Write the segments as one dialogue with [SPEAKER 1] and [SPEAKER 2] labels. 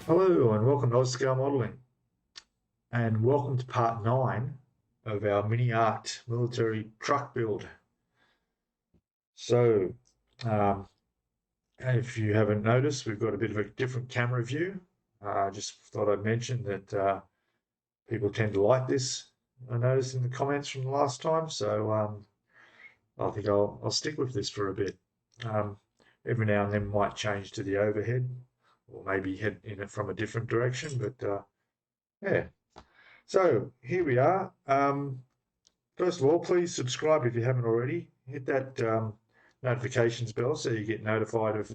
[SPEAKER 1] Hello and welcome to Oz Scalemodeling, and welcome to part 9 of our MiniArt military truck build. So, if you haven't noticed, we've got a bit of a different camera view. Just thought I'd mention that people tend to like this. I noticed in the comments from the last time, so I think I'll stick with this for a bit. Every now and then might change to the overhead, or maybe head in it from a different direction, but yeah. So here we are. First of all, please subscribe if you haven't already. Hit that notifications bell so you get notified of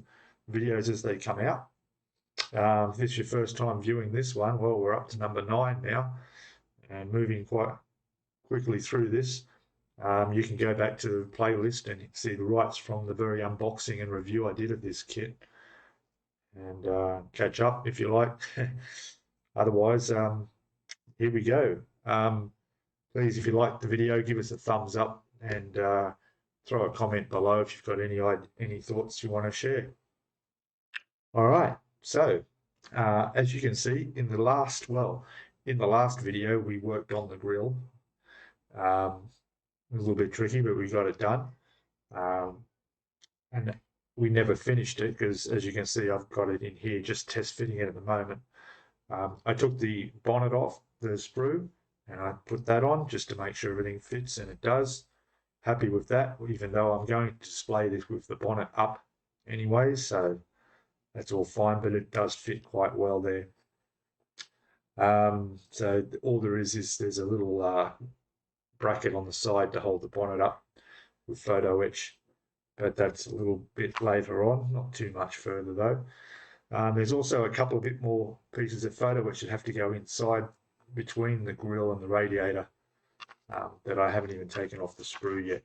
[SPEAKER 1] videos as they come out. If it's your first time viewing this one, well, we're up to number 9 now and moving quite quickly through this. You can go back to the playlist and see the rights from the very unboxing and review I did of this kit and catch up if you like. Otherwise, here we go. Please, if you liked the video, give us a thumbs up and throw a comment below if you've got any thoughts you want to share. All right, so as you can see in the last video, we worked on the grill. A little bit tricky, but we got it done. And we never finished it because, as you can see, I've got it in here just test fitting it at the moment. I took the bonnet off the sprue and I put that on just to make sure everything fits, and it does. Happy with that, even though I'm going to display this with the bonnet up anyway, so that's all fine, but it does fit quite well there. So all there is there's a little bracket on the side to hold the bonnet up with photo etch, but that's a little bit later on, not too much further though. There's also a couple of bit more pieces of photo etch that have to go inside between the grill and the radiator that I haven't even taken off the sprue yet.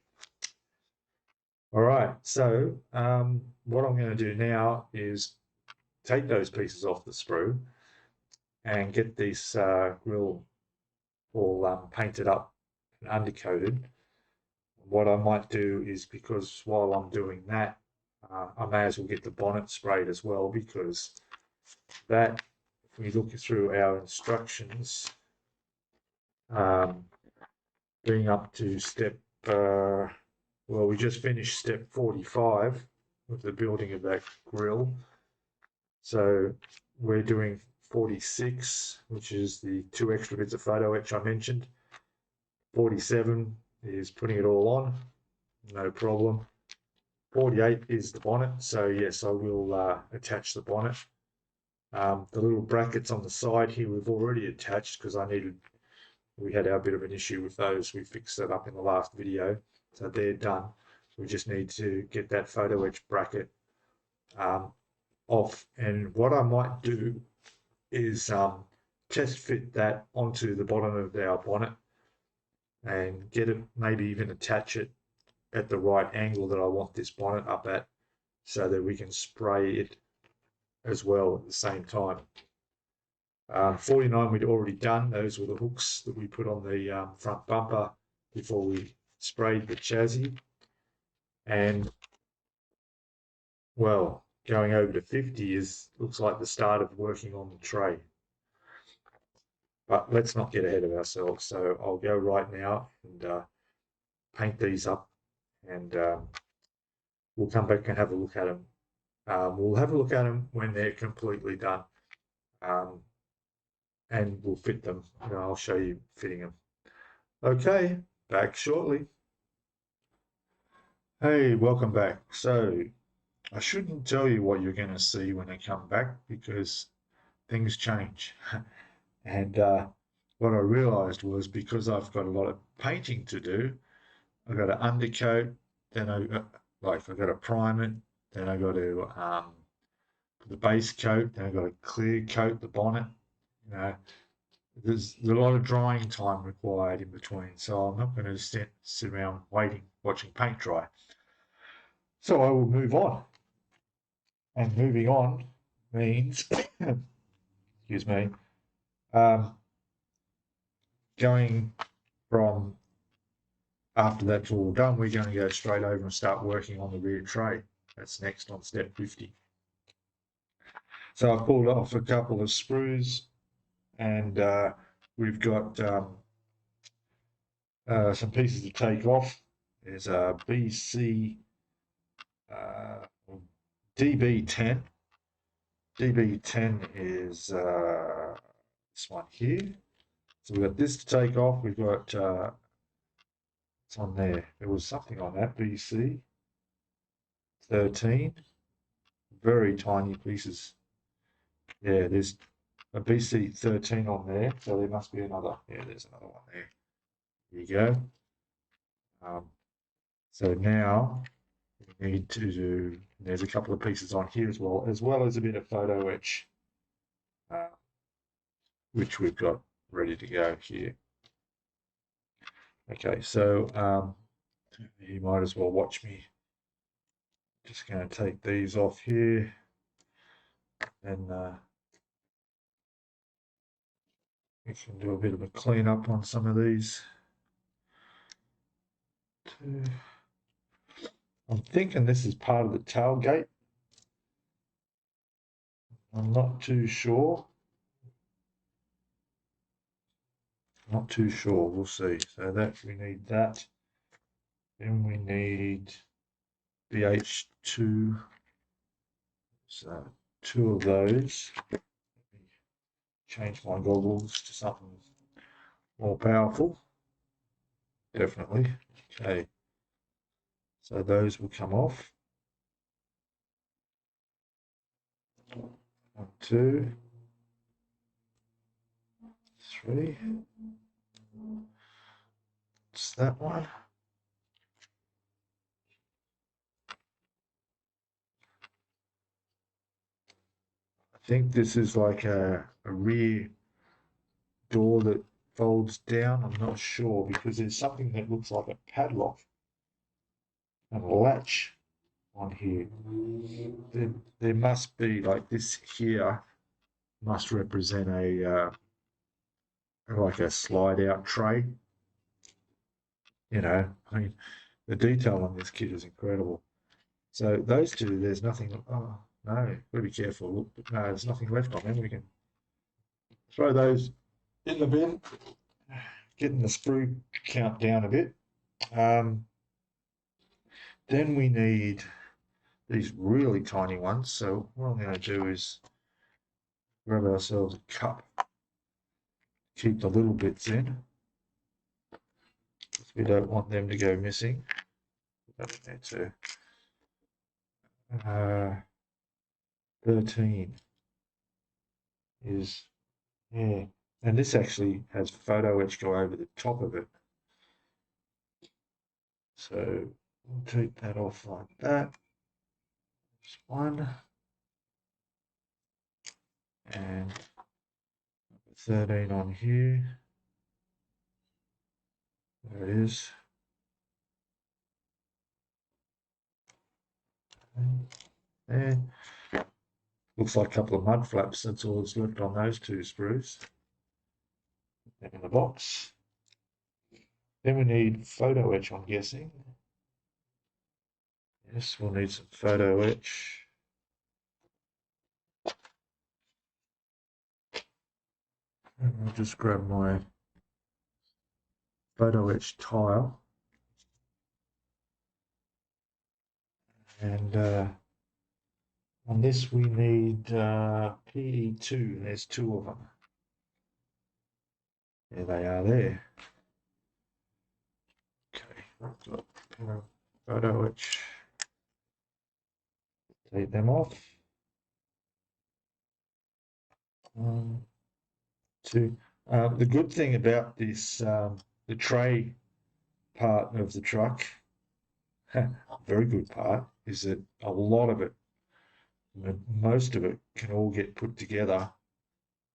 [SPEAKER 1] All right, so what I'm going to do now is take those pieces off the sprue and get this grill all painted up and undercoated. What I might do is, because while I'm doing that, I may as well get the bonnet sprayed as well, because that, if we look through our instructions, being up to step, well, we just finished step 45 with the building of that grill. So we're doing 46, which is the 2 extra bits of photo etch I mentioned. 47 is putting it all on, no problem. 48 is the bonnet, so yes, I will attach the bonnet. The little brackets on the side here we've already attached because we had our bit of an issue with those. We fixed that up in the last video, so they're done. We just need to get that photo etch bracket off, and what I might do is test fit that onto the bottom of our bonnet and get it, maybe even attach it at the right angle that I want this bonnet up at, so that we can spray it as well at the same time. 49 we'd already done. Those were the hooks that we put on the front bumper before we sprayed the chassis. And well, going over to 50 looks like the start of working on the tray. But let's not get ahead of ourselves. So I'll go right now and paint these up, and we'll come back and have a look at them. We'll have a look at them when they're completely done. And we'll fit them. I'll show you fitting them. Okay, back shortly. Hey, welcome back. So I shouldn't tell you what you're going to see when I come back, because things change. And what I realized was, because I've got a lot of painting to do, I've got to undercoat, then I've got to prime it, then I've got to put the base coat, then I've got to clear coat the bonnet. There's a lot of drying time required in between, so I'm not going to sit around watching paint dry. So I will move on, and moving on means, excuse me, going from, after that's all done, we're going to go straight over and start working on the rear tray. That's next on step 50. So I pulled off a couple of sprues, and we've got some pieces to take off. There's a BC uh, DB10. DB10 is this one here. So we've got this to take off. We've got it's on there. There was something on that BC 13. Very tiny pieces. Yeah, there's a BC 13 on there, so there must be another. Yeah, there's another one there. There you go. So now we need to do. There's a couple of pieces on here as well as a bit of photo etch, which we've got ready to go here. Okay, so you might as well watch me. Just going to take these off here, and we can do a bit of a clean up on some of these. I'm thinking this is part of the tailgate. I'm not too sure. Not too sure. We'll see. So that we need that. Then we need BH2. So 2 of those. Let me change my goggles to something more powerful. Definitely. Okay. So those will come off. 1, 2, 3. It's that one. I think this is like a rear door that folds down. I'm not sure because there's something that looks like a padlock and a latch on here. There must be like this here must represent a like a slide out tray. You know, I mean, the detail on this kit is incredible. So those two, there's nothing. Oh no, gotta be careful. Look, no, there's nothing left on them. We can throw those in the bin, getting the sprue count down a bit. Then we need these really tiny ones. So what I'm going to do is grab ourselves a cup, keep the little bits in. We don't want them to go missing. Put that in there too. 13 is, yeah. And this actually has photo etch go over the top of it. So we'll take that off like that. There's one. And 13 on here. There it is. There. Looks like a couple of mud flaps. That's all that's left on those 2 sprues. Put them in the box. Then we need photo etch, I'm guessing. Yes, we'll need some photo etch. And I'll just grab my photo etch tile. And on this we need PE2. There's 2 of them. There they are there. Okay, photo etch. Take them off. 1, 2. The good thing about this, the tray part of the truck, very good part, is that a lot of it, most of it, can all get put together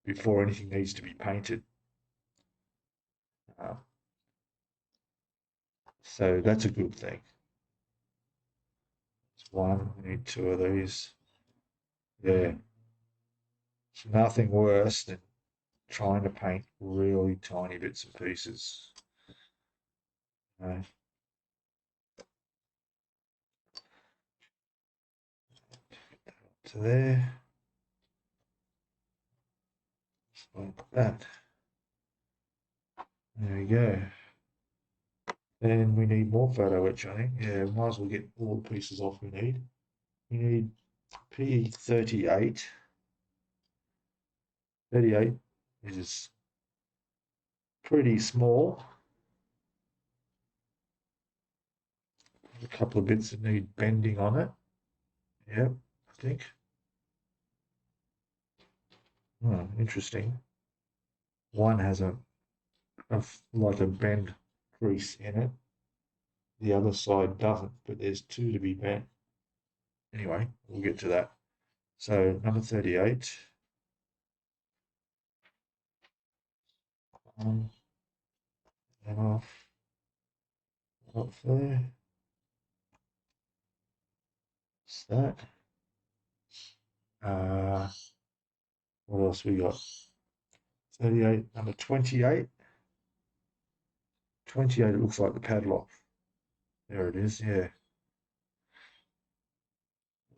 [SPEAKER 1] before anything needs to be painted. So that's a good thing. That's 1. We need 2 of these. Yeah. It's nothing worse than trying to paint really tiny bits and pieces. To there. like that. There we go. Then we need more photo etch, I think. Yeah, might as well get all the pieces off we need. We need PE38. 38 is pretty small. A couple of bits that need bending on it. Yep, I think. Oh, interesting. One has like a bend crease in it. The other side doesn't, but there's two to be bent. Anyway, we'll get to that. So number 38. And off there. What's that? What else we got? 38, number 28. 28, it looks like the padlock. There it is, yeah.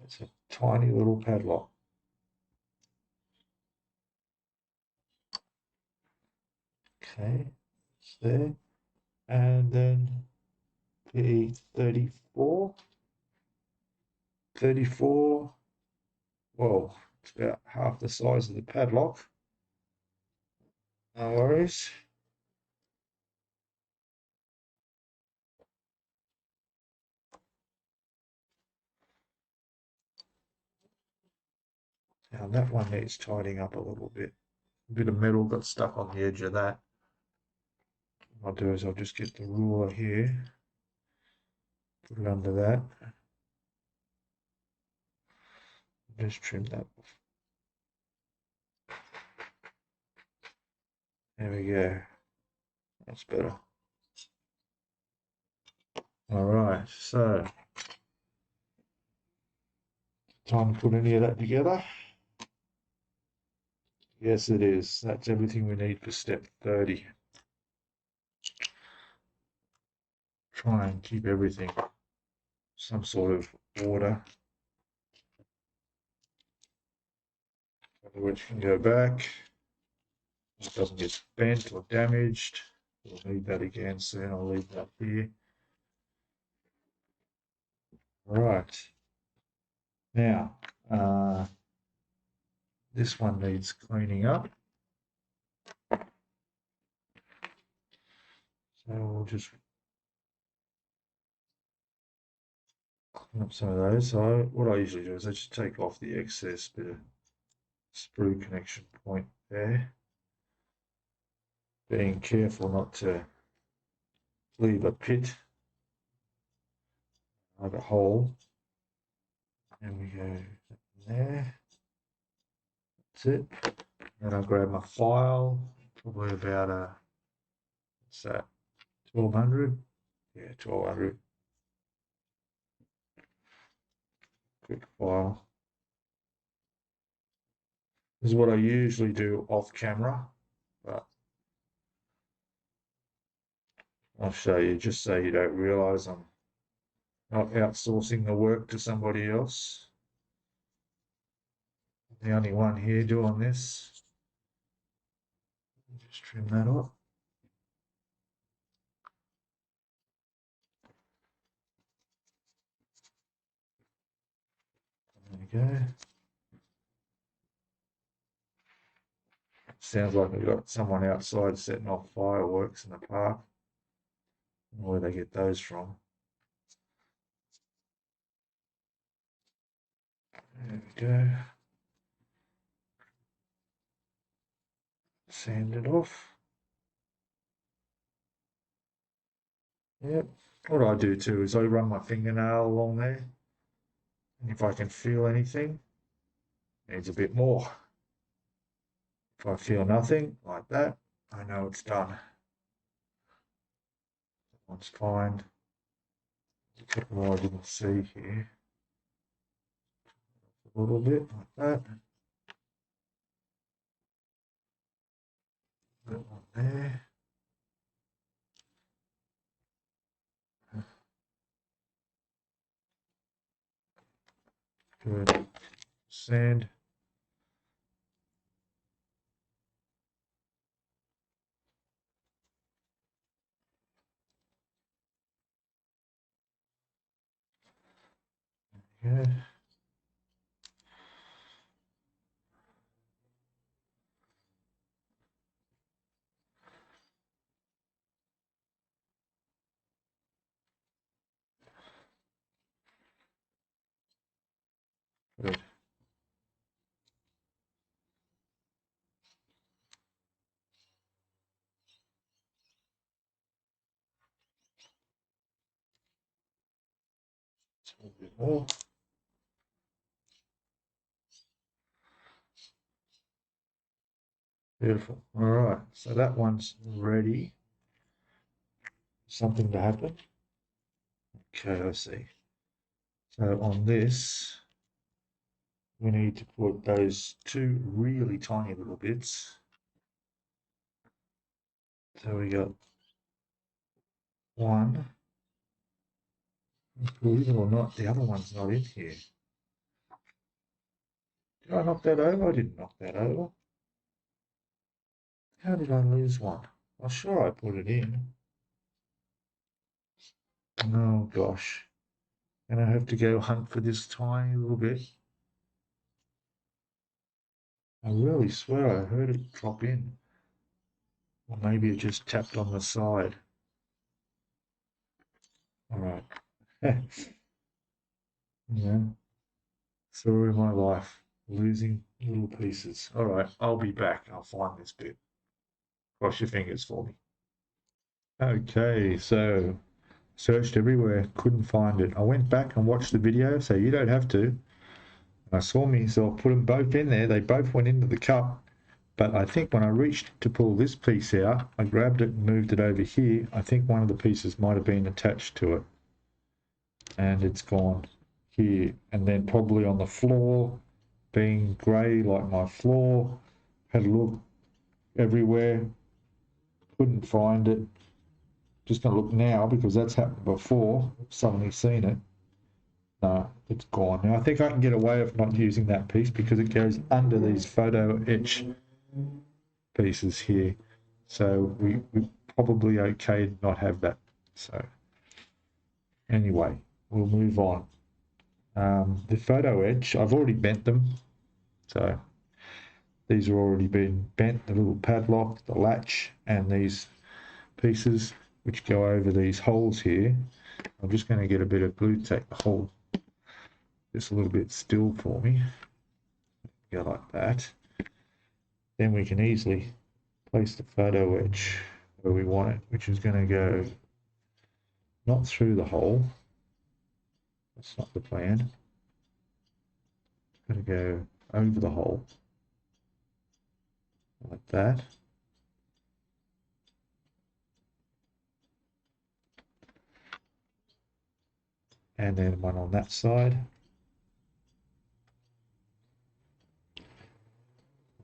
[SPEAKER 1] It's a tiny little padlock. Okay, it's there. And then P34. 34. Well, it's about half the size of the padlock. No worries. Now that one needs tidying up a little bit. A bit of metal got stuck on the edge of that. What I'll do is I'll just get the ruler here, put it under that, just trim that off. There we go. That's better. All right, so time to put any of that together. Yes, it is. That's everything we need for step 30. Try and keep everything some sort of order. Which can go back. It doesn't get bent or damaged. We'll need that again soon. I'll leave that here. Right. Now, this one needs cleaning up. So we'll just clean up some of those. So what I usually do is I just take off the excess bit of sprue connection point there. Being careful not to leave a pit, like a hole. And we go there. That's it. Then I'll grab my file, probably about what's that, 1200? Yeah, 1200. Quick file. This is what I usually do off camera, but I'll show you just so you don't realize I'm not outsourcing the work to somebody else. I'm the only one here doing this. Just trim that off. There we go. Sounds like we've got someone outside setting off fireworks in the park. I don't know where they get those from. There we go. Sand it off. Yep. What I do too is I run my fingernail along there. And if I can feel anything, needs a bit more. If I feel nothing like that, I know it's done. That one's fine. A couple more I didn't see here. A little bit like that. That one there. Good. Sand. Yeah. Good. A little bit more. Beautiful. All right, so that one's ready. Something to happen. Okay, I see. So on this, we need to put those two really tiny little bits. So we got one. Believe it or not, the other one's not in here. Did I knock that over? I didn't knock that over. How did I lose one? I'm sure I put it in. Oh gosh. And I have to go hunt for this tiny little bit. I really swear I heard it drop in. Or maybe it just tapped on the side. All right. Yeah. Story of my life. Losing little pieces. All right, I'll be back. I'll find this bit. Cross your fingers for me. Okay, so searched everywhere, couldn't find it. I went back and watched the video, so you don't have to. I saw me, so I put them both in there. They both went into the cup. But I think when I reached to pull this piece out, I grabbed it and moved it over here. I think one of the pieces might have been attached to it. And it's gone here. And then probably on the floor, being grey like my floor, had a look everywhere, couldn't find it. Just gonna look now because that's happened before. Suddenly seen it. No, it's gone. Now I think I can get away with not using that piece because it goes under these photo etch pieces here. So we probably okay to not have that. So anyway, we'll move on. The photo etch, I've already bent them. So these are already been bent, the little padlock, the latch, and these pieces which go over these holes here. I'm just going to get a bit of glue tape to hold this a little bit still for me. Go like that. Then we can easily place the photo etch where we want it, which is going to go not through the hole. That's not the plan. It's going to go over the hole like that. And then one on that side.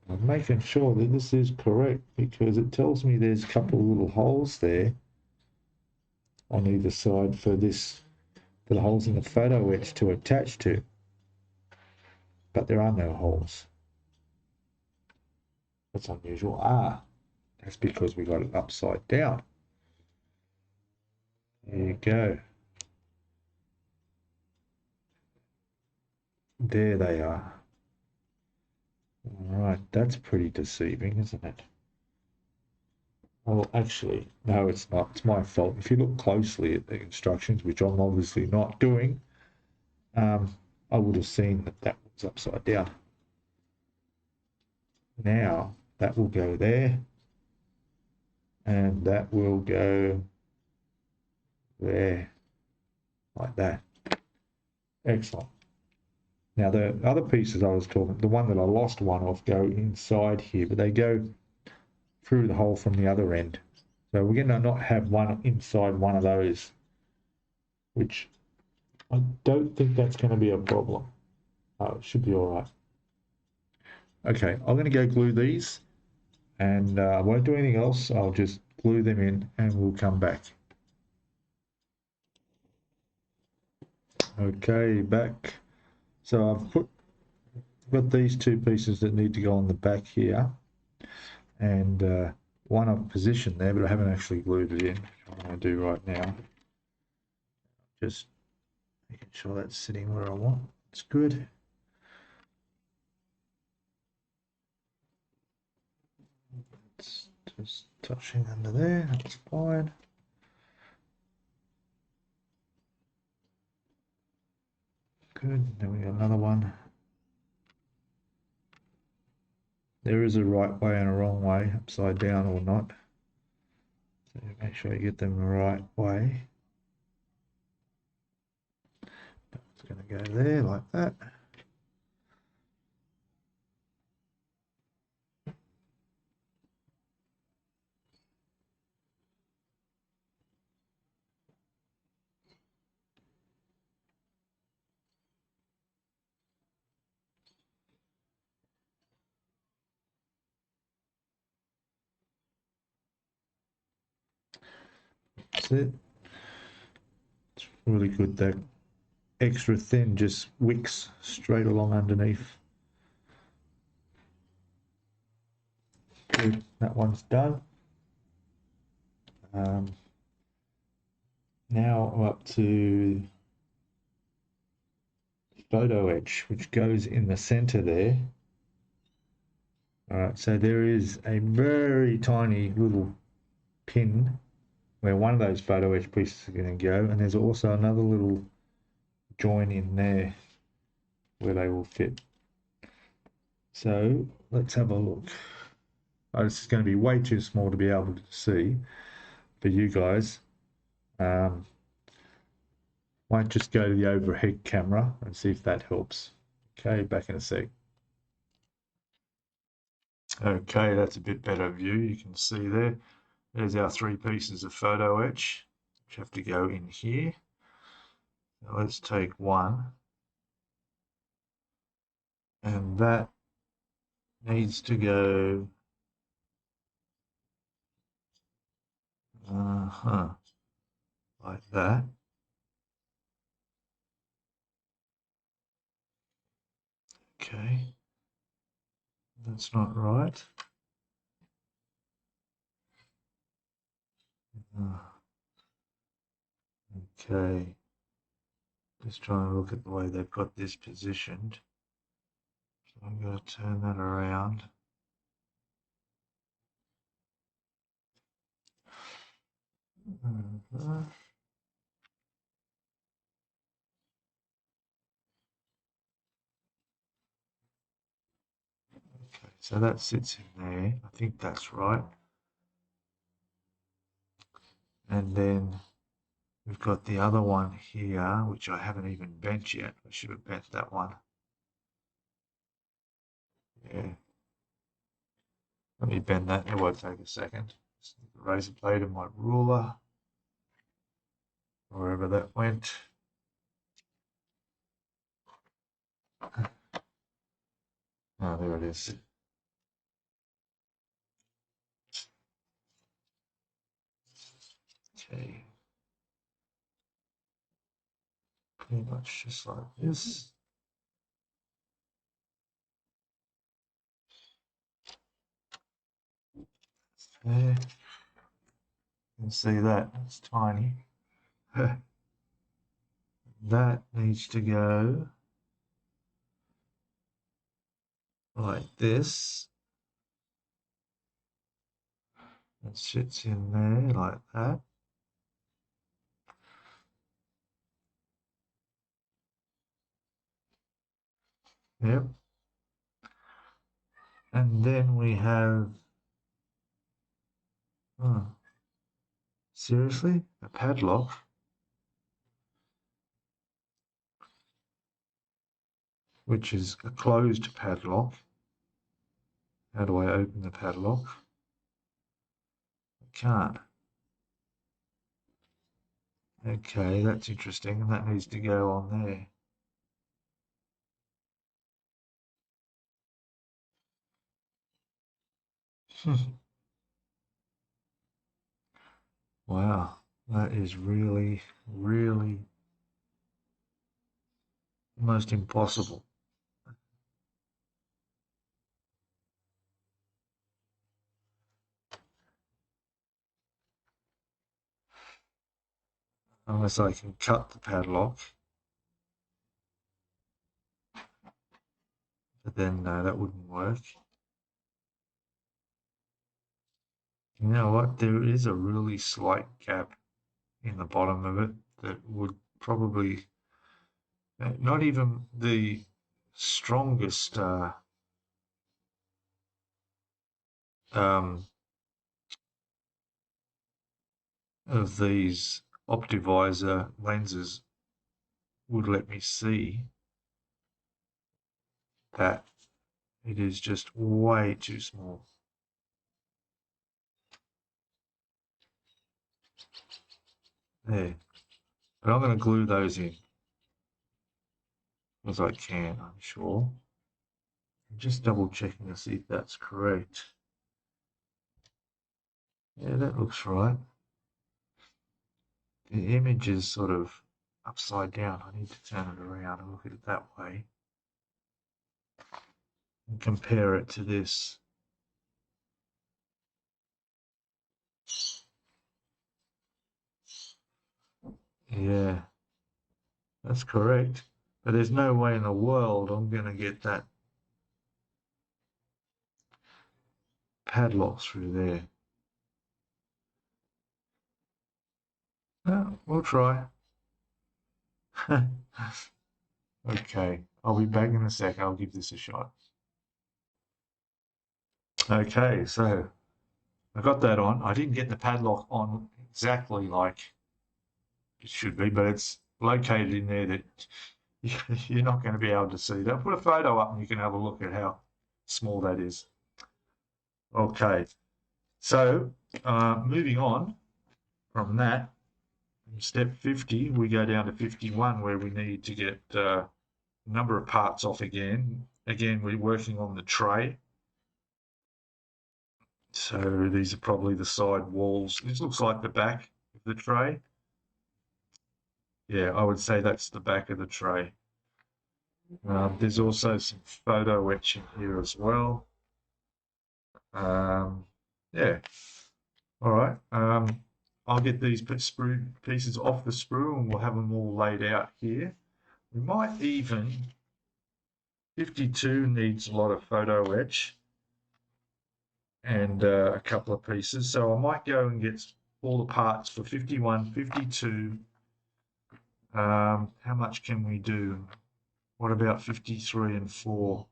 [SPEAKER 1] I'm making sure that this is correct because it tells me there's a couple of little holes there on either side for this, for the holes in the photo etch to attach to, but there are no holes. That's unusual. That's because we got it upside down. There you go. There they are. All right, that's pretty deceiving, isn't it? Well, actually, no, it's not. It's my fault. If you look closely at the instructions, which I'm obviously not doing, I would have seen that that was upside down. Now, that will go there, and that will go there, like that. Excellent. Now, the other pieces I was talking, the one that I lost one off, go inside here, but they go through the hole from the other end. So we're going to not have one inside one of those, which I don't think that's going to be a problem. Oh, it should be all right. Okay, I'm going to go glue these, and I won't do anything else. I'll just glue them in, and we'll come back. Okay, back. So I've got these two pieces that need to go on the back here, and one I've positioned there, but I haven't actually glued it in, which I'm going to do right now. Just making sure that's sitting where I want. It's good. It's just touching under there, that's fine. Good, then we got another one. There is a right way and a wrong way, upside down or not. So make sure you get them the right way. It's going to go there like that. That's it. It's really good. That extra thin just wicks straight along underneath. Good. That one's done. Now I'm up to photo-etched, which goes in the center there. All right, so there is a very tiny little pin where one of those photo-etched pieces are going to go, and there's also another little join in there where they will fit. So let's have a look. Oh, this is going to be way too small to be able to see for you guys. Might just go to the overhead camera and see if that helps. Okay, back in a sec. Okay, that's a bit better view. You can see there. There's our three pieces of photo etch, which have to go in here. Now let's take one. And that needs to go like that. Okay, that's not right. Okay, just trying to look at the way they've got this positioned. So I'm going to turn that around. Okay, so that sits in there. I think that's right. And then we've got the other one here, which I haven't even bent yet. I should have bent that one. Yeah. Let me bend that. It won't take a second. Just the razor blade and my ruler, wherever that went. Oh, there it is. Okay. Pretty much just like this. There. You can see that. It's tiny. That needs to go like this. It sits in there like that. Yep. And then we have, seriously, a padlock. Which is a closed padlock. How do I open the padlock? I can't. Okay, that's interesting, and that needs to go on there. Wow, that is really, really almost impossible. Unless I can cut the padlock. But then no, that wouldn't work. You know what? There is a really slight gap in the bottom of it that would probably not even the strongest of these Optivisor lenses would let me see that it is just way too small. There. But I'm going to glue those in as I can, I'm sure. I'm just double checking to see if that's correct. Yeah, that looks right. The image is sort of upside down. I need to turn it around and look at it that way and compare it to this. Yeah, that's correct. But there's no way in the world I'm going to get that padlock through there. Well, we'll try. Okay, I'll be back in a sec. I'll give this a shot. Okay, so I got that on. I didn't get the padlock on exactly like it should be, but it's located in there that you're not going to be able to see that. Put a photo up and you can have a look at how small that is. Okay, so moving on from that, step 50, we go down to 51 where we need to get a number of parts off again. Again, we're working on the tray. So these are probably the side walls. This looks like the back of the tray. Yeah, I would say that's the back of the tray. There's also some photo etching here as well. Yeah. All right. I'll get these sprue pieces off the sprue and we'll have them all laid out here. We might even, 52 needs a lot of photo etch and a couple of pieces. So I might go and get all the parts for 51, 52. How much can we do? What about 53 and 4?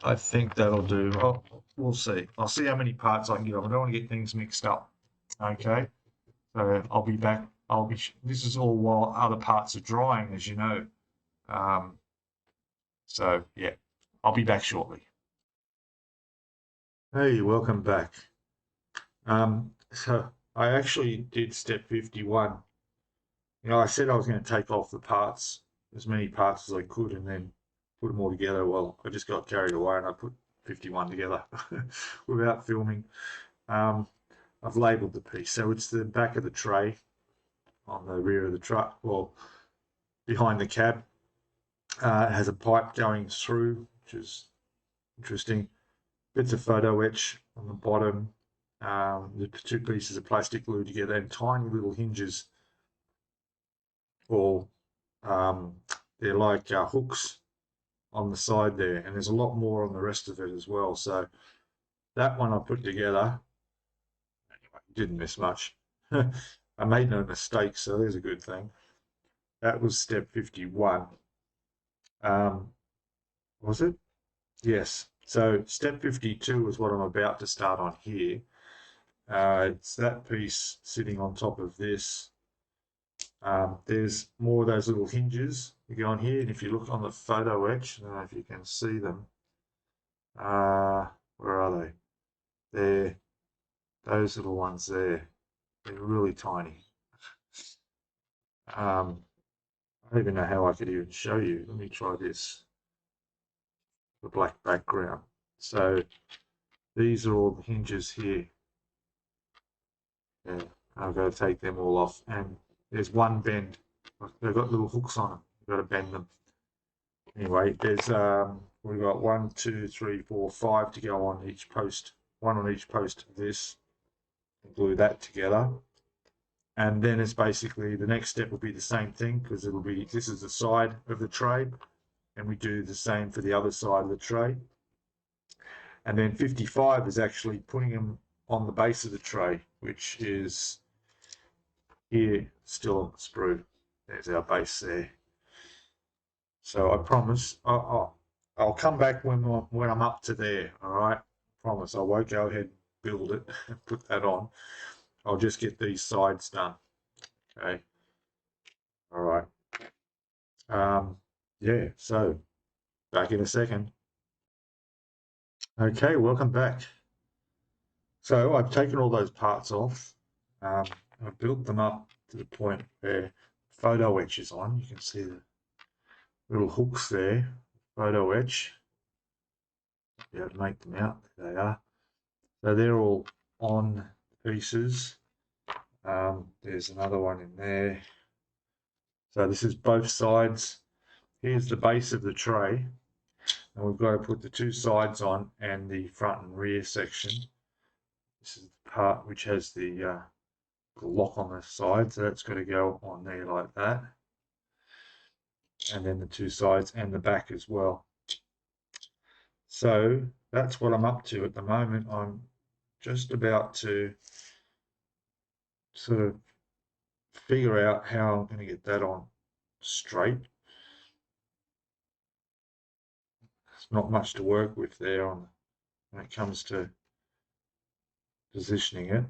[SPEAKER 1] I think that'll do. Oh, we'll see. I'll see how many parts I can get. I don't want to get things mixed up. Okay. So I'll be back. This is all while other parts are drying, as you know. So yeah, I'll be back shortly. Hey, welcome back. So I actually did step 51. You know, I said I was going to take off the parts, as many parts as I could, and then put them all together. Well, I just got carried away and I put 51 together without filming. I've labeled the piece. So it's the back of the tray on the rear of the truck, well, behind the cab. It has a pipe going through, which is interesting. Bits of photo etch on the bottom. The two pieces of plastic glued together and tiny little hinges, or they're like hooks on the side there, and there's a lot more on the rest of it as well. So that one I put together. Anyway, didn't miss much. I made no mistakes, so there's a good thing. That was step 51. Was it? Yes. So step 52 is what I'm about to start on here. It's that piece sitting on top of this. There's more of those little hinges you go on here, and if you look on the photo etch, I don't know if you can see them. Where are they? They're those little ones there. They're really tiny. I don't even know how I could even show you. Let me try this. The black background. So these are all the hinges here. Yeah, I've got to take them all off. And there's one bend. They've got little hooks on them. You've got to bend them. Anyway, there's we've got 1, 2, 3, 4, 5 to go on each post. One on each post of this. Glue that together. And then it's basically the next step will be the same thing, because it'll be, this is the side of the tray. and we do the same for the other side of the tray. And then 55 is actually putting them on the base of the tray, which is here still on the sprue. There's our base there. So I promise I'll come back when I'm up to there. All right, promise I won't go ahead and build it and put that on. I'll just get these sides done. Okay. All right. Yeah. So back in a second. Okay, welcome back. So I've taken all those parts off. I've built them up to the point where photo etch is on. You can see the little hooks there, photo etch. Yeah, make them out. There they are. So they're all on pieces. There's another one in there. So this is both sides. Here's the base of the tray. And we've got to put the two sides on and the front and rear section. This is the part which has the lock on the side, so that's got to go on there like that. And then the two sides and the back as well. So that's what I'm up to at the moment. I'm just about to sort of figure out how I'm going to get that on straight. There's not much to work with there when it comes to positioning it.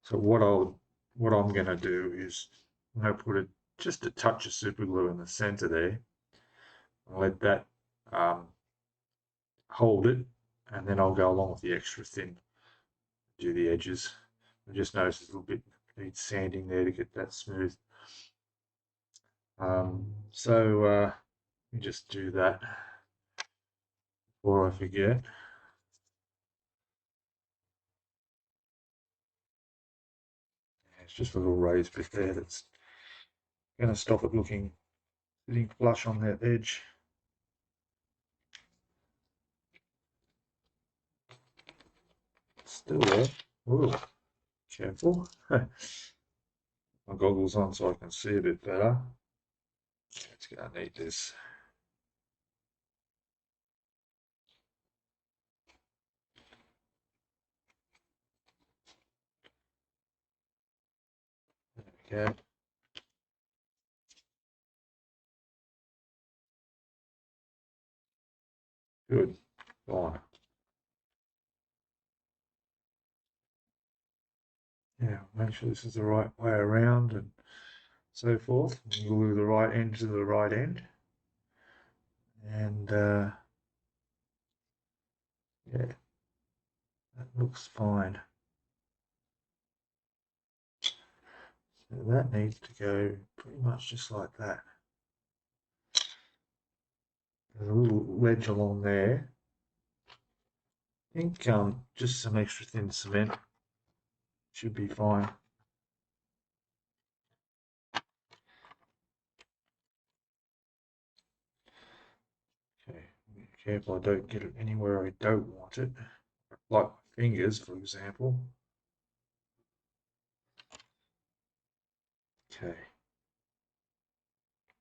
[SPEAKER 1] So what I'm going to do is I'm going to put just a touch of super glue in the center there and let that hold it, and then I'll go along with the extra thin, do the edges. I just noticed a little bit needs sanding there to get that smooth. Let me just do that before I forget. It's just a little raised bit there that's going to stop it sitting flush on that edge. Still there. Ooh, careful. My goggles on so I can see a bit better. It's going to need this. There we go. Good. Fine. Yeah, make sure this is the right way around and so forth. Glue the right end to the right end. And yeah, that looks fine. So that needs to go pretty much just like that. There's a little ledge along there. I think just some extra thin cement should be fine. Okay, be careful I don't get it anywhere I don't want it, like my fingers, for example. Okay,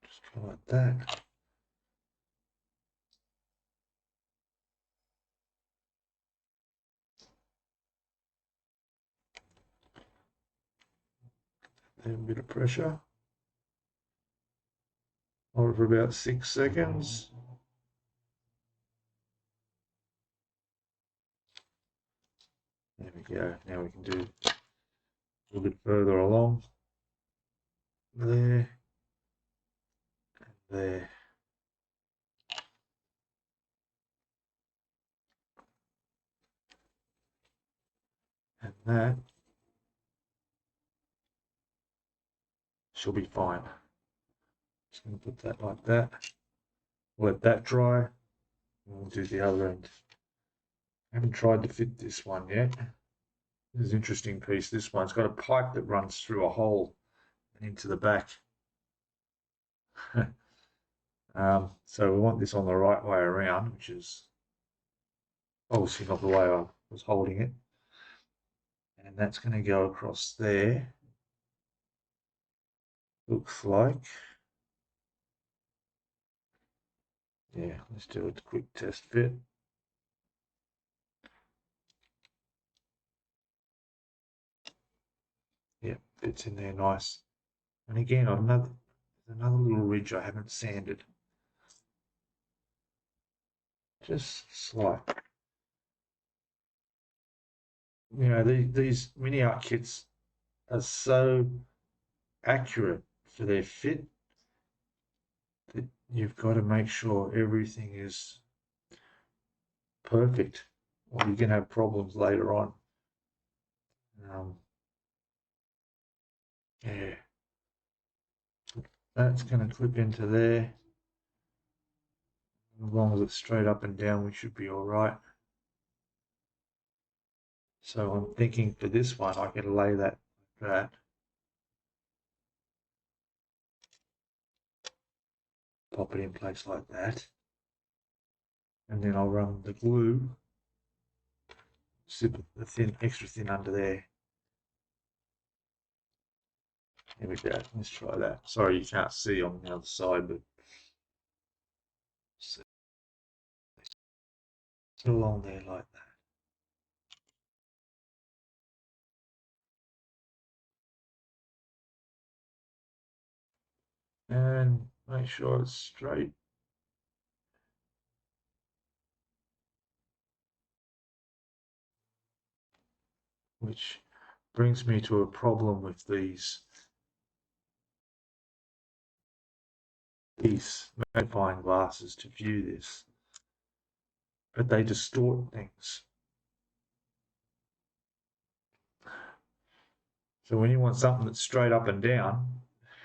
[SPEAKER 1] just go like that. Then a bit of pressure. Hold it for about 6 seconds. There we go. Now we can do a little bit further along. There. And there. And that should be fine. Just going to put that like that. Let that dry. And we'll do the other end. I haven't tried to fit this one yet. This is an interesting piece. This one's got a pipe that runs through a hole and into the back. So we want this on the right way around, which is obviously not the way I was holding it. And that's going to go across there. Looks like. Yeah, let's do a quick test fit. Yeah, fits in there nice. And again, another little ridge I haven't sanded. Just slight. You know, these MiniArt kits are so accurate for their fit that you've got to make sure everything is perfect, or you can have problems later on. Yeah, that's going to clip into there. As long as it's straight up and down, we should be all right. So I'm thinking for this one, I can lay that like that. Pop it in place like that. And then I'll run the glue, zip the thin, extra thin under there. Here we go. Let's try that. Sorry you can't see on the other side, but sit along there like that. And make sure it's straight. Which brings me to a problem with these magnifying glasses to view this, but they distort things. So when you want something that's straight up and down,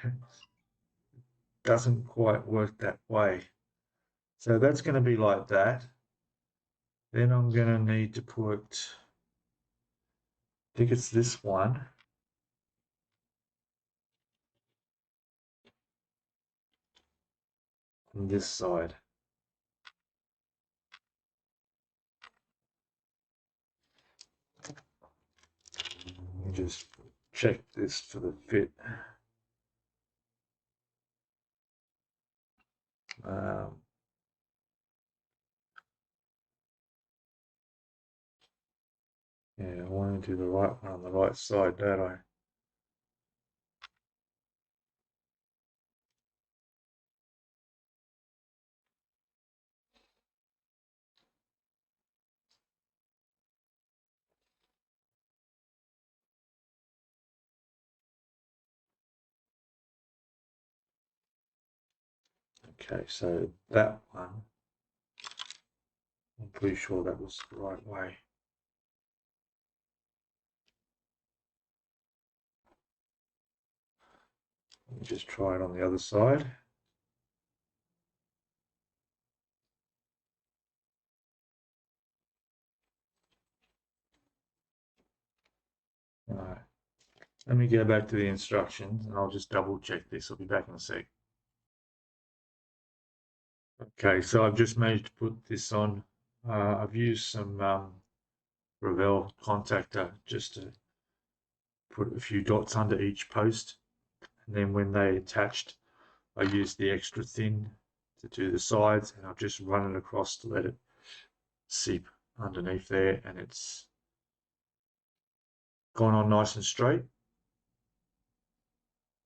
[SPEAKER 1] it doesn't quite work that way. So that's going to be like that. Then I'm going to need to put, I think it's this one. On this side. Let me just check this for the fit. Yeah, I want to do the right one on the right side, don't I? Okay, so that one, I'm pretty sure that was the right way. Let me just try it on the other side. All right. Let me go back to the instructions and I'll just double check this. I'll be back in a sec. Okay, so I've just managed to put this on. I've used some Revell contactor just to put a few dots under each post. And then when they attached, I used the extra thin to do the sides, and I've just run it across to let it seep underneath there, and it's gone on nice and straight.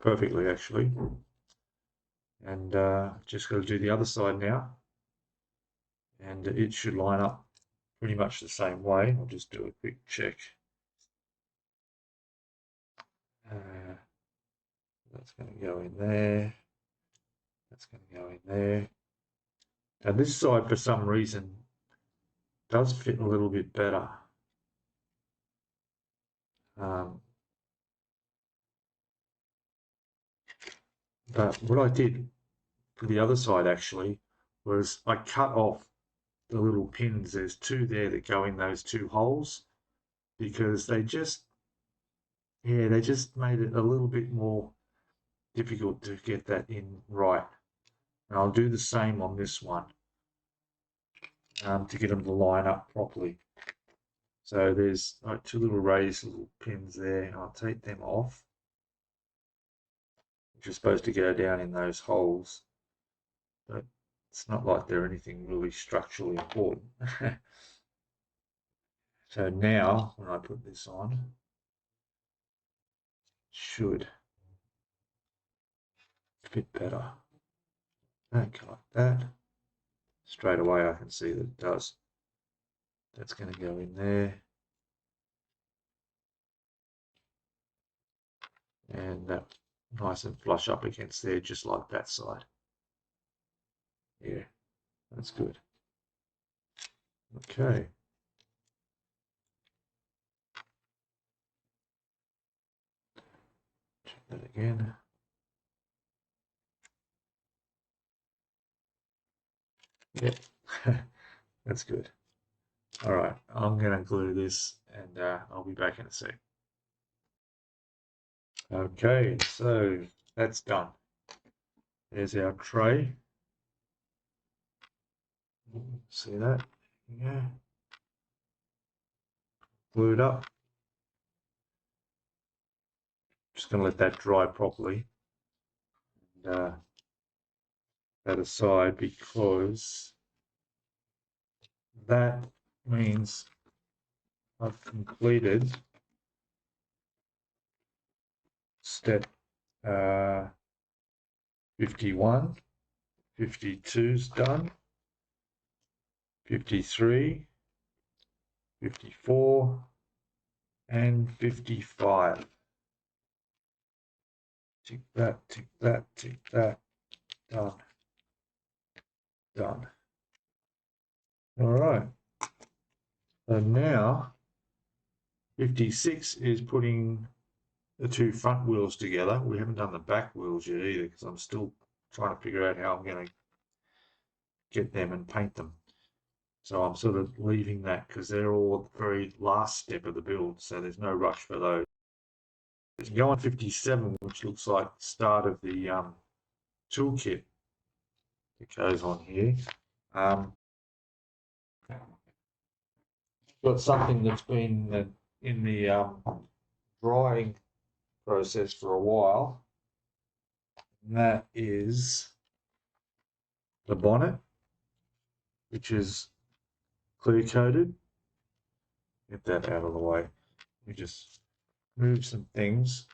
[SPEAKER 1] Perfectly, actually. And just got to do the other side now. And it should line up pretty much the same way. I'll just do a quick check. That's going to go in there. That's going to go in there. And this side, for some reason, does fit a little bit better. But what I did for the other side actually was I cut off the little pins. There's two there that go in those two holes because they just made it a little bit more difficult to get that in right. And I'll do the same on this one to get them to line up properly. So there's like two little raised little pins there, and I'll take them off, which are supposed to go down in those holes. But It's not like they're anything really structurally important. So now, when I put this on, it should fit better. Okay, like that. Straight away I can see that it does. That's going to go in there. And that nice and flush up against there, just like that side. Yeah, that's good. Okay. Check that again. Yep, that's good. All right, I'm going to glue this and I'll be back in a sec. Okay, so that's done. There's our tray. See that? Yeah. Glued up. Just going to let that dry properly. And that aside, because that means I've completed step 51, 52's done, 53, 54, and 55. Tick that, tick that, tick that. Done. Done. All right. So now 56 is putting the two front wheels together. We haven't done the back wheels yet either because I'm still trying to figure out how I'm going to get them and paint them. So I'm sort of leaving that because they're all at the very last step of the build, so there's no rush for those. We can go on 57, which looks like the start of the toolkit that goes on here. Got something that's been in the drying process for a while, and that is the bonnet, which is clear coated. Get that out of the way. We just move some things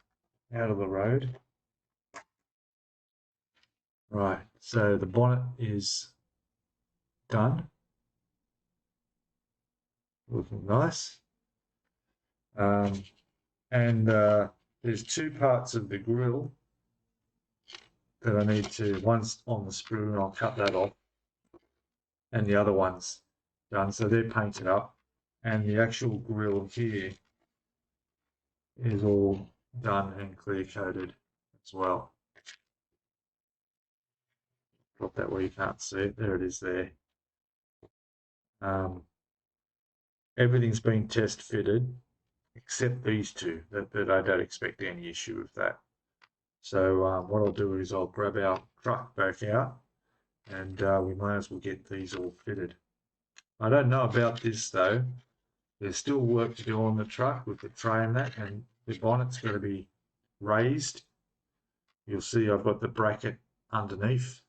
[SPEAKER 1] out of the road. Right, so the bonnet is done. Looking nice. And there's two parts of the grille that I need to, one's on the sprue and I'll cut that off, and the other one's done, so they're painted up, and the actual grille here is all done and clear coated as well. Drop that where you can't see it. There it is there. Everything's been test fitted except these two, that I don't expect any issue with that. So what I'll do is I'll grab our truck back out and we may as well get these all fitted. I don't know about this though. There's still work to do on the truck with the tray and that, and the bonnet's got to be raised. You'll see I've got the bracket underneath.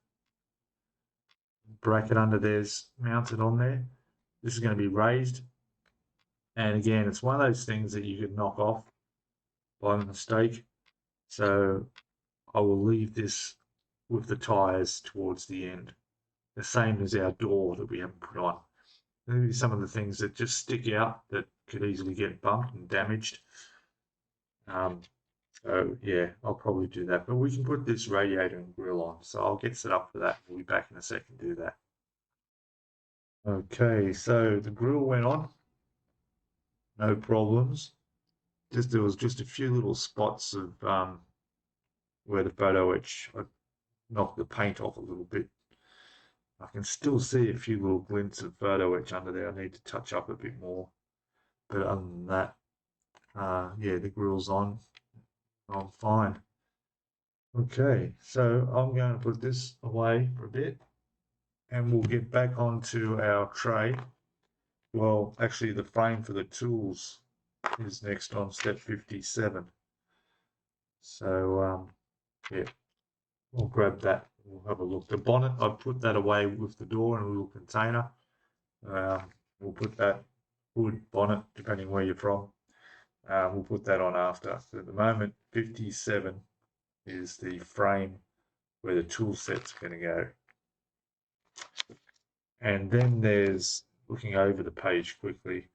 [SPEAKER 1] Bracket under there's mounted on there. This is going to be raised. And again, it's one of those things that you could knock off by mistake. So I will leave this with the tyres towards the end. The same as our door that we haven't put on. Maybe some of the things that just stick out that could easily get bumped and damaged. So yeah, I'll probably do that. But we can put this radiator and grille on. So I'll get set up for that. We'll be back in a second to do that. Okay, so the grille went on. No problems. There was just a few little spots of where the photo etch, I knocked the paint off a little bit. I can still see a few little glints of photo etch under there. I need to touch up a bit more. But other than that, yeah, the grille's on. I'm fine. Okay, so I'm going to put this away for a bit and we'll get back onto our tray. Well, actually the frame for the tools is next on step 57. So, yeah, we'll grab that we'll have a look. The bonnet, I've put that away with the door in a little container. We'll put that hood, bonnet, depending where you're from. We'll put that on after. So at the moment, 57 is the frame where the tool set's going to go. And then there's, looking over the page quickly,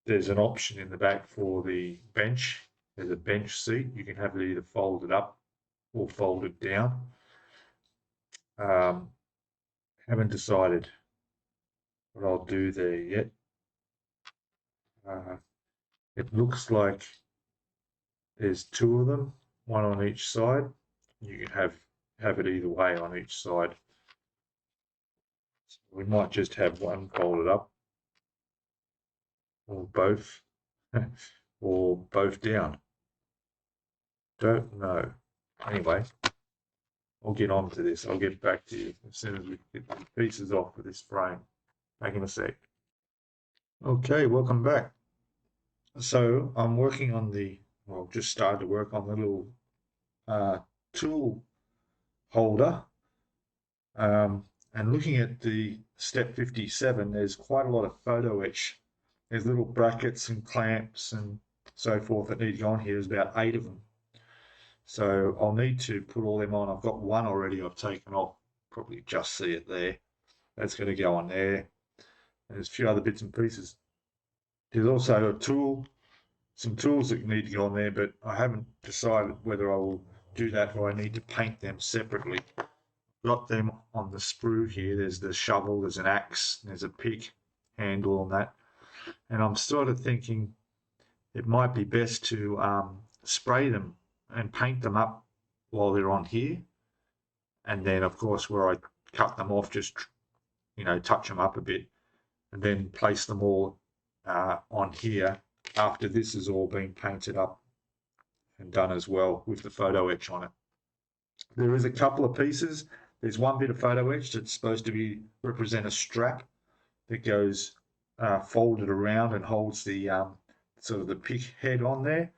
[SPEAKER 1] there's an option in the back for the bench. There's a bench seat. You can have it either folded up or folded down. Haven't decided what I'll do there yet. It looks like there's two of them, one on each side. You can have it either way on each side. So we might just have one folded up, or both, or both down. Don't know. Anyway, I'll get on to this. I'll get back to you as soon as we get the pieces off of this frame. Back in a sec. Okay, welcome back. So I'm working on just started to work on the little tool holder. And looking at the step 57, there's quite a lot of photo etch. There's little brackets and clamps and so forth that need to go on here. There's about 8 of them. So I'll need to put all them on. I've got one already I've taken off. Probably just see it there. That's going to go on there. And there's a few other bits and pieces. There's also a tool, some tools that need to go on there, but I haven't decided whether I will do that or I need to paint them separately. Got them on the sprue here. There's the shovel, there's an axe, there's a pick handle on that. And I'm sort of thinking it might be best to spray them and paint them up while they're on here. And then, of course, where I cut them off, just, touch them up a bit and then place them all on here after this has all been painted up and done as well with the photo etch on it. There is a couple of pieces. There's one bit of photo etch that's supposed to represent a strap that goes folded around and holds the sort of the pick head on there.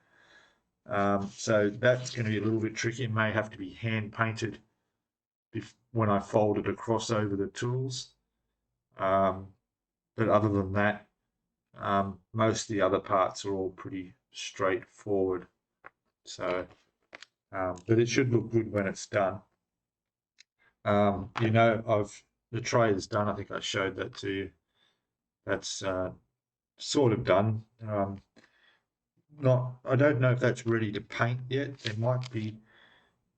[SPEAKER 1] So that's going to be a little bit tricky. It may have to be hand painted when I fold it across over the tools. But other than that, most of the other parts are all pretty straightforward. So, but it should look good when it's done. The tray is done. I think I showed that to you. That's sort of done. I don't know if that's ready to paint yet. There might be.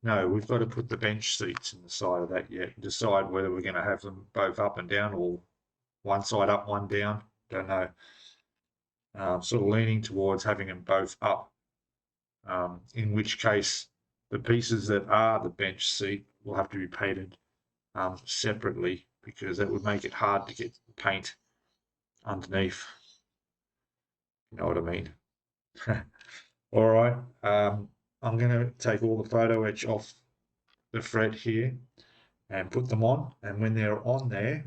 [SPEAKER 1] No, we've got to put the bench seats in the side of that yet. Decide whether we're going to have them both up and down or one side up, one down. Don't know. Sort of leaning towards having them both up. In which case, the pieces that are the bench seat will have to be painted separately because that would make it hard to get paint underneath. You know what I mean? All right. I'm going to take all the photo etch off the fret here and put them on. And when they're on there,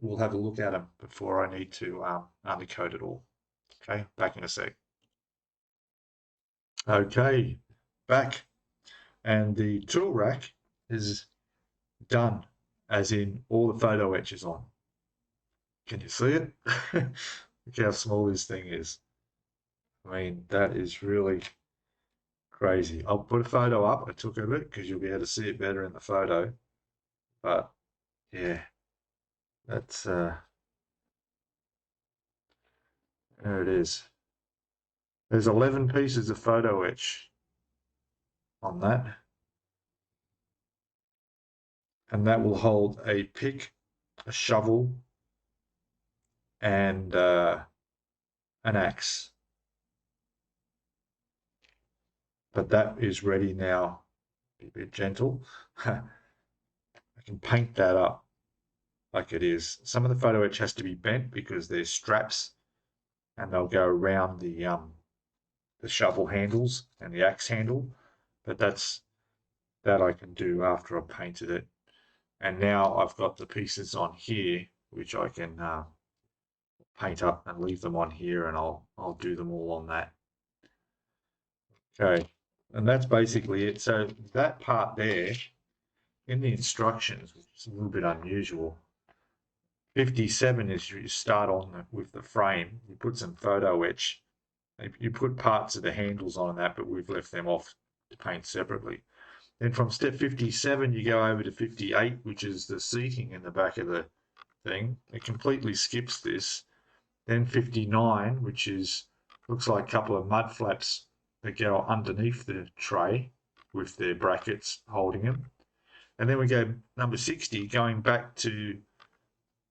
[SPEAKER 1] we'll have a look at them before I need to undercoat it all. Okay, back in a sec. Okay, back. And the tool rack is done, as in all the photo etch is on. Can you see it? Look how small this thing is. I mean, that is really crazy. I'll put a photo up I took of it because you'll be able to see it better in the photo. But yeah, that's there it is. There's 11 pieces of photo etch on that. And that will hold a pick, a shovel, and an axe. But that is ready now. Be a bit gentle. I can paint that up like it is. Some of the photo etch has to be bent because there's straps and they'll go around the shovel handles and the axe handle. But that I can do after I've painted it. And now I've got the pieces on here, which I can paint up and leave them on here, and I'll do them all on that. Okay, and that's basically it. So that part there in the instructions, which is a little bit unusual, 57 is you start on with the frame, you put some photo etch, you put parts of the handles on that, but we've left them off to paint separately. Then from step 57, you go over to 58, which is the seating in the back of the thing. It completely skips this. Then 59, which is looks like a couple of mud flaps that go underneath the tray with their brackets holding them. And then we go number 60, going back to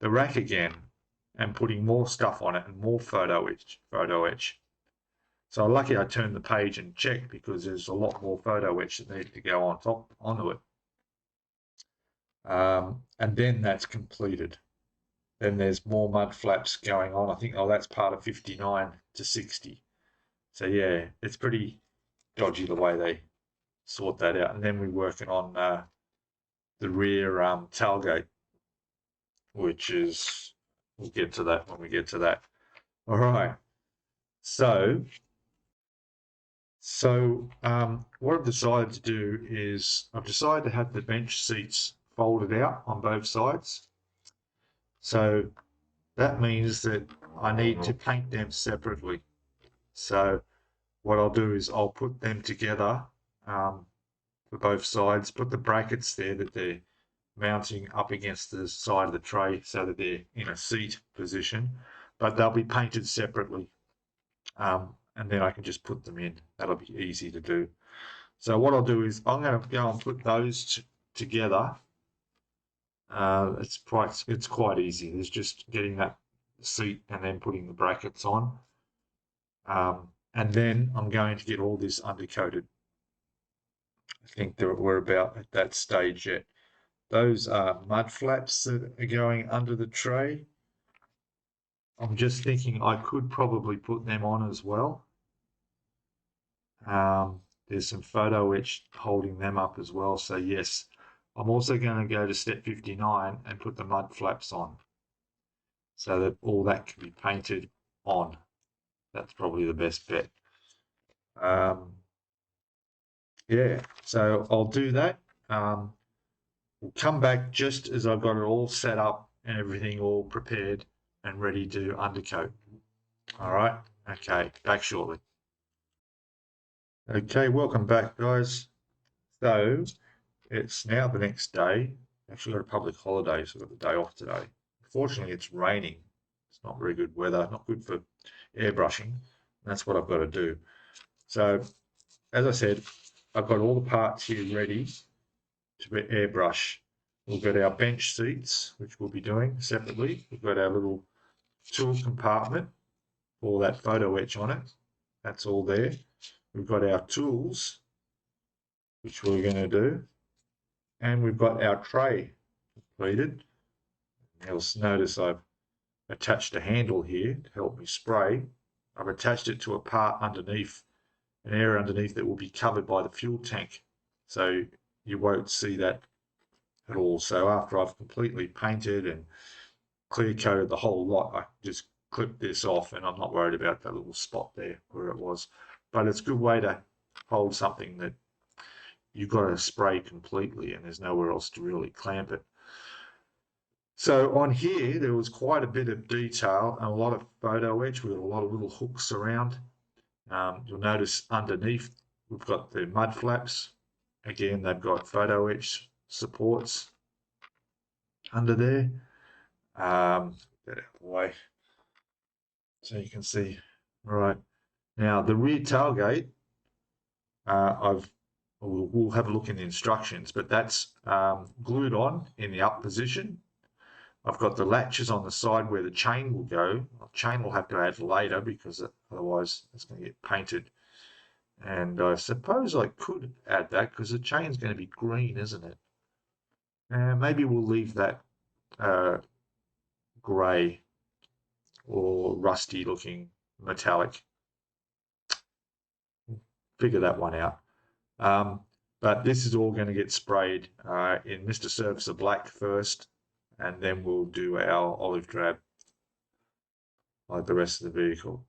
[SPEAKER 1] the rack again and putting more stuff on it and more photo etch. So lucky I turned the page and checked, because there's a lot more photo etch that needed to go on top onto it. And then that's completed. Then there's more mud flaps going on. I think, oh, that's part of 59 to 60. So yeah, it's pretty dodgy the way they sort that out. And then we're working on the rear tailgate, which is, we'll get to that when we get to that. All right. So what I've decided to do is I've decided to have the bench seats folded out on both sides. So that means that I need to paint them separately. So what I'll do is I'll put them together for both sides, put the brackets there that they're mounting up against the side of the tray so that they're in a seat position, but they'll be painted separately. And then I can just put them in. That'll be easy to do. So what I'll do is I'm going to go and put those together. It's quite easy. There's just getting that seat and then putting the brackets on. And then I'm going to get all this undercoated. I think that we're about at that stage yet. Those are mud flaps that are going under the tray. I'm just thinking I could probably put them on as well. There's some photo etch holding them up as well. So yes, I'm also going to go to step 59 and put the mud flaps on so that all that can be painted on. That's probably the best bet. Yeah, so I'll do that. We'll come back just as I've got it all set up and everything all prepared and ready to undercoat. All right, okay, back shortly. Okay, welcome back, guys. So it's now the next day. Actually got a public holiday, so I've got the day off today. Fortunately, it's raining. It's not very good weather, not good for airbrushing. That's what I've got to do. So, as I said, I've got all the parts here ready to airbrush. We've got our bench seats, which we'll be doing separately. We've got our little tool compartment for that photo etch on it. That's all there. We've got our tools, which we're going to do. And we've got our tray completed. You'll notice I've attached a handle here to help me spray. I've attached it to a part underneath, an area underneath that will be covered by the fuel tank. So you won't see that at all. So after I've completely painted and clear coated the whole lot, I just clip this off and I'm not worried about that little spot there where it was. But it's a good way to hold something that you've got to spray completely and there's nowhere else to really clamp it. So on here, there was quite a bit of detail and a lot of photo etch with a lot of little hooks around. You'll notice underneath, we've got the mud flaps. Again, they've got photo etch supports under there. Get out of the way so you can see. Right now, the rear tailgate, we'll have a look in the instructions, but that's glued on in the up position. I've got the latches on the side where the chain will go. The chain will have to add later because otherwise it's going to get painted. And I suppose I could add that because the chain's going to be green, isn't it? And maybe we'll leave that grey or rusty looking metallic. Figure that one out. But this is all going to get sprayed in Mr. Surfacer Black first, and then we'll do our olive drab like the rest of the vehicle.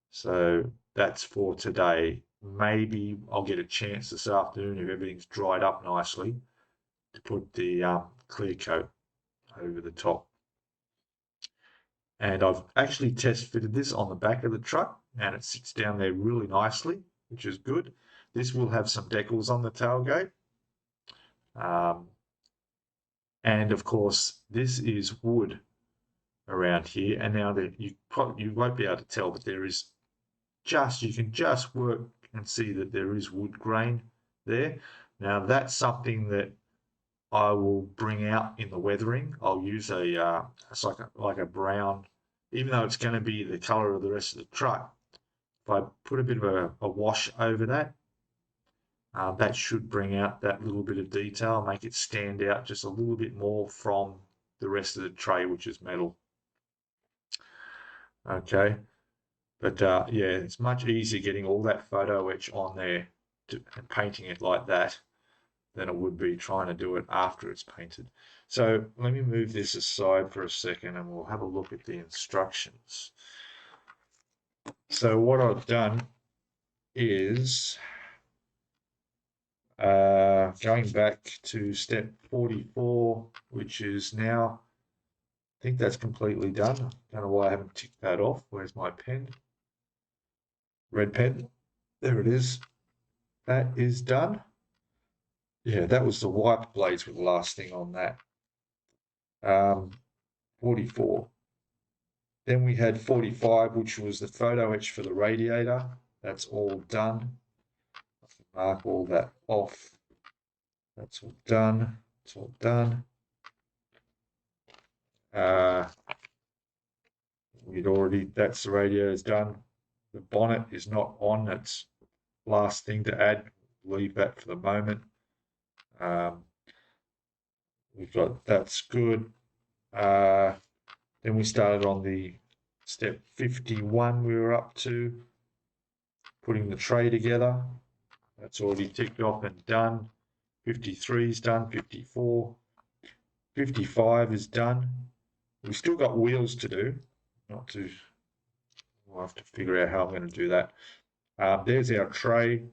[SPEAKER 1] So that's for today. Maybe I'll get a chance this afternoon if everything's dried up nicely to put the clear coat over the top. And I've actually test fitted this on the back of the truck, and it sits down there really nicely, which is good. This will have some decals on the tailgate. And of course, this is wood around here. And now that you won't be able to tell, but there is you can just work and see that there is wood grain there. Now that's something that I will bring out in the weathering. I'll use it's like a brown, even though it's going to be the color of the rest of the truck. If I put a bit of a wash over that, that should bring out that little bit of detail, make it stand out just a little bit more from the rest of the tray, which is metal. Okay, but yeah, it's much easier getting all that photo etch on there and painting it like that than it would be trying to do it after it's painted. So let me move this aside for a second and we'll have a look at the instructions. So what I've done is going back to step 44, which is now, I think that's completely done. I don't know why I haven't ticked that off. Where's my pen? Red pen. There it is. That is done. Yeah, that was the wiper blades were the last thing on that. 44. Then we had 45, which was the photo etch for the radiator. That's all done. I can mark all that off. That's all done. It's all done. That's the radiator's done. The bonnet is not on. That's last thing to add. Leave that for the moment. We've got that's good. Then we started on the step 51. We were up to putting the tray together. That's already ticked off and done. 53 is done. 54. 55 is done. We've still got wheels to do. We'll have to figure out how I'm going to do that. There's our tray.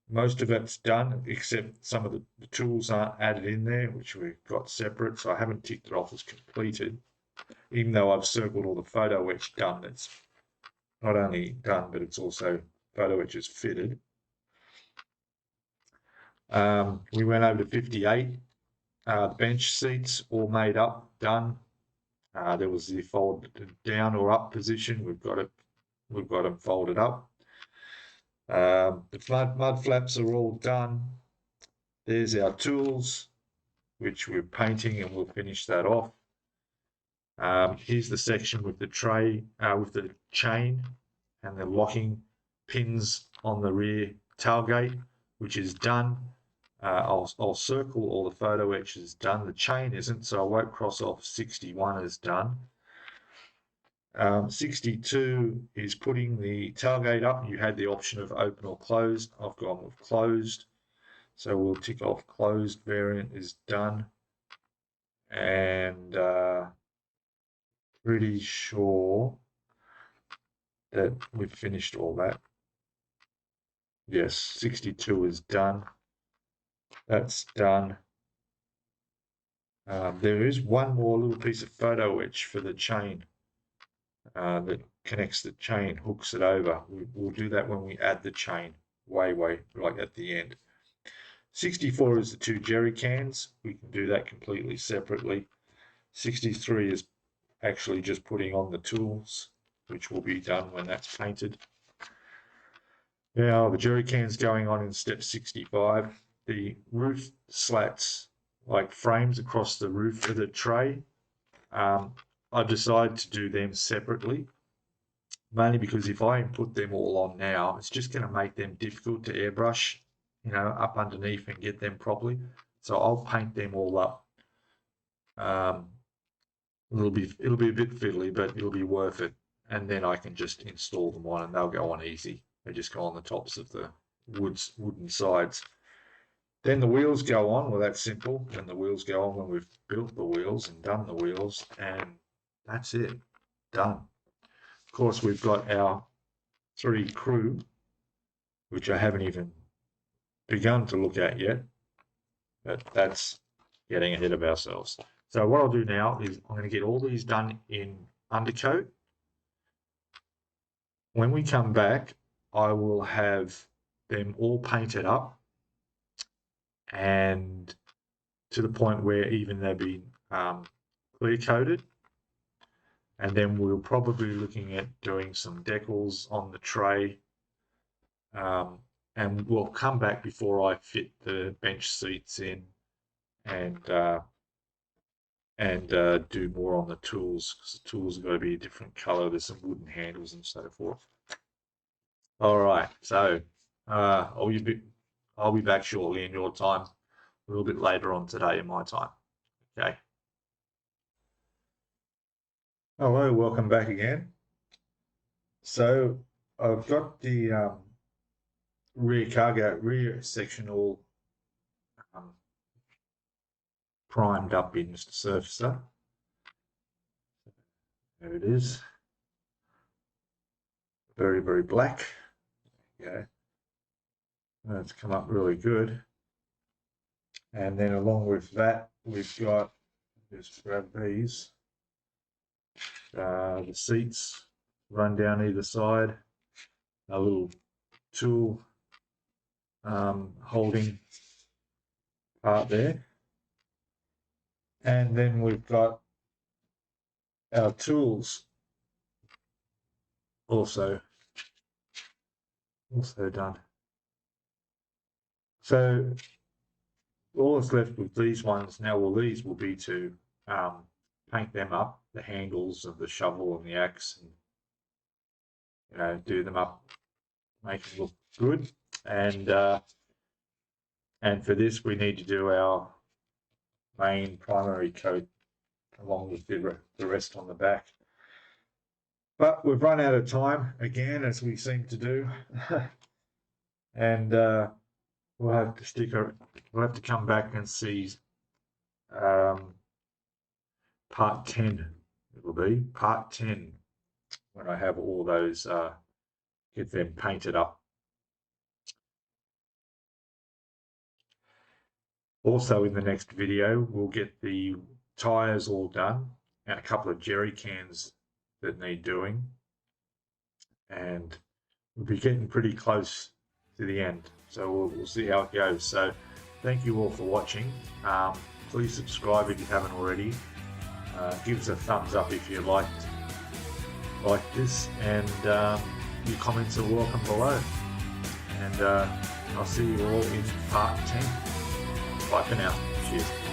[SPEAKER 1] Most of it's done, except some of the tools aren't added in there, which we've got separate, so I haven't ticked it off as completed, even though I've circled all the photo etch done. That's not only done, but it's also photo etches fitted. We went over to 58. Bench seats all made up, done. There was the folded down or up position. We've got them folded up. The mud flaps are all done. There's our tools, which we're painting, and we'll finish that off. Here's the section with the tray, with the chain and the locking pins on the rear tailgate, which is done. I'll circle all the photo etches done. The chain isn't, so I won't cross off 61 as done. 62 is putting the tailgate up. You had the option of open or closed. I've gone with closed. So we'll tick off closed variant is done. And pretty sure that we've finished all that. Yes, 62 is done. That's done. There is one more little piece of photo etch for the chain. That connects the chain, hooks it over. We'll do that when we add the chain, way like at the end. 64 is the two jerry cans. We can do that completely separately. 63 is actually just putting on the tools, which will be done when that's painted. Now the jerry cans going on in step 65. The roof slats, like frames across the roof of the tray, I've decided to do them separately, mainly because if I put them all on now, it's just going to make them difficult to airbrush, up underneath and get them properly. So I'll paint them all up. It'll be a bit fiddly, but it'll be worth it. And then I can just install them on, and they'll go on easy. They just go on the tops of the wooden sides. Then the wheels go on. Well, that's simple. Then the wheels go on when we've built the wheels and done the wheels, and that's it, done. Of course, we've got our 3 crew, which I haven't even begun to look at yet, but that's getting ahead of ourselves. So what I'll do now is I'm going to get all these done in undercoat. When we come back, I will have them all painted up and to the point where even they've been clear coated. And then we'll probably be looking at doing some decals on the tray. And we'll come back before I fit the bench seats in and do more on the tools, because the tools have got to be a different color. There's some wooden handles and so forth. All right, so I'll be back shortly in your time, a little bit later on today in my time. Okay. Hello, welcome back again. So I've got the rear section all primed up in Mr. Surfacer. There it is. Very, very black. Yeah. That's come up really good. And then along with that, we've got, just grab these, the seats run down either side, a little tool holding part there. And then we've got our tools also done. So all that's left with these ones now, well, these will be to paint them up, the handles of the shovel and the axe, and you know, do them up, make them look good. And for this, we need to do our main primary coat along with the rest on the back. But we've run out of time again, as we seem to do, and we'll have to come back and see part 10. It'll be part 10 when I have all those get them painted up. Also in the next video, we'll get the tires all done and a couple of jerry cans that need doing, and we'll be getting pretty close to the end, so we'll see how it goes. So thank you all for watching. Please subscribe if you haven't already. Give us a thumbs up if you liked this, and your comments are welcome below. And I'll see you all in part 10. Bye for now. Cheers.